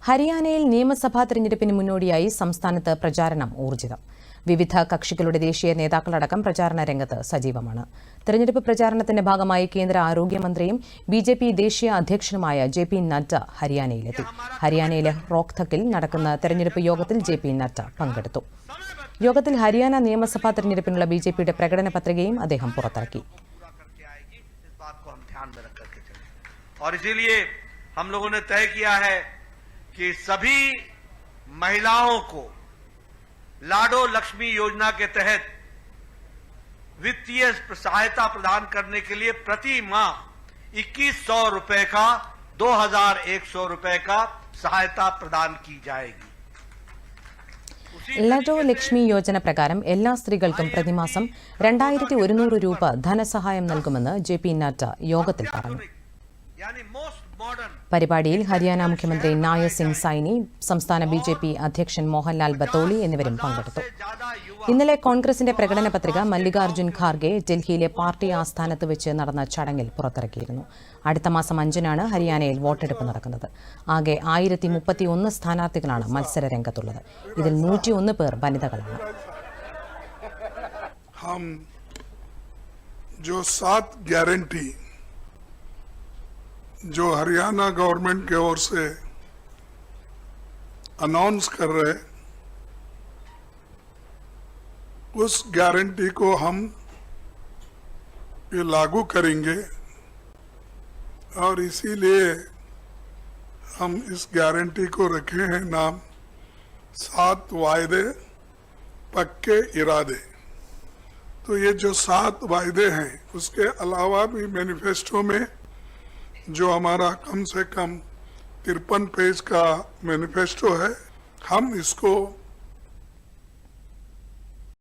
ഹരിയാനയിൽ നിയമസഭാ തെരഞ്ഞെടുപ്പിന് മുന്നോടിയായി സംസ്ഥാനത്ത് പ്രചാരണം ഊർജിതം. വിവിധ കക്ഷികളുടെ ദേശീയ നേതാക്കളടക്കം പ്രചാരണ രംഗത്ത് സജീവമാണ്. തെരഞ്ഞെടുപ്പ് പ്രചാരണത്തിന്റെ ഭാഗമായി കേന്ദ്ര ആരോഗ്യമന്ത്രിയും ബിജെപി ദേശീയ അധ്യക്ഷനുമായ ജെ.പി. നഡ്ഡ ഹരിയാനയിലെത്തി. ഹരിയാനയിലെ റോഹ്തക്കിൽ നടക്കുന്ന തെരഞ്ഞെടുപ്പ് യോഗത്തിൽ ജെ.പി. നഡ്ഡ പങ്കെടുത്തു. യോഗത്തിൽ ഹരിയാന നിയമസഭാ തെരഞ്ഞെടുപ്പിനുള്ള ബിജെപിയുടെ പ്രകടന പത്രികയും അദ്ദേഹം പുറത്തിറക്കി. और इसीलिए हम लोगों ने तय किया है कि सभी महिलाओं को लाडो लक्ष्मी योजना के तहत वित्तीय सहायता प्रदान करने के लिए प्रति माह 2100 रुपए का 2100 रुपए का सहायता प्रदान की जाएगी. ലഡോ ലക്ഷ്മി യോജന പ്രകാരം എല്ലാ സ്ത്രീകൾക്കും പ്രതിമാസം 2100 രൂപ ധനസഹായം നൽകുമെന്ന് ജെ.പി. നഡ്ഡ യോഗത്തിൽ പറഞ്ഞു. പരിപാടിയിൽ ഹരിയാന മുഖ്യമന്ത്രി നായർ സിംഗ് സൈനി, സംസ്ഥാന ബിജെപി അധ്യക്ഷൻ മോഹൻലാൽ ബത്തോളി എന്നിവരും പങ്കെടുത്തു. ഇന്നലെ കോൺഗ്രസിന്റെ പ്രകടന പത്രിക മല്ലികാർജ്ജുൻ ഖാർഗെ ഡൽഹിയിലെ പാർട്ടി ആസ്ഥാനത്ത് വെച്ച് നടന്ന ചടങ്ങിൽ പുറത്തിറക്കിയിരുന്നു. അടുത്ത മാസം 5-നാണ് ഹരിയാനയിൽ വോട്ടെടുപ്പ് നടക്കുന്നത്. ആകെ 1031 സ്ഥാനാർത്ഥികളാണ് മത്സര രംഗത്തുള്ളത്. ഇതിൽ 101 പേർ വനിതകളാണ്. जो हरियाणा गवर्नमेंट के ओर से अनाउंस कर रहे, उस गारंटी को हम ये लागू करेंगे और इसीलिए हम इस गारंटी को रखे हैं नाम 7 वायदे पक्के इरादे. तो ये जो 7 वायदे हैं, उसके अलावा भी मैनिफेस्टो में जो हमारा कम से कम 53 पेज का मैनिफेस्टो है, हम इसको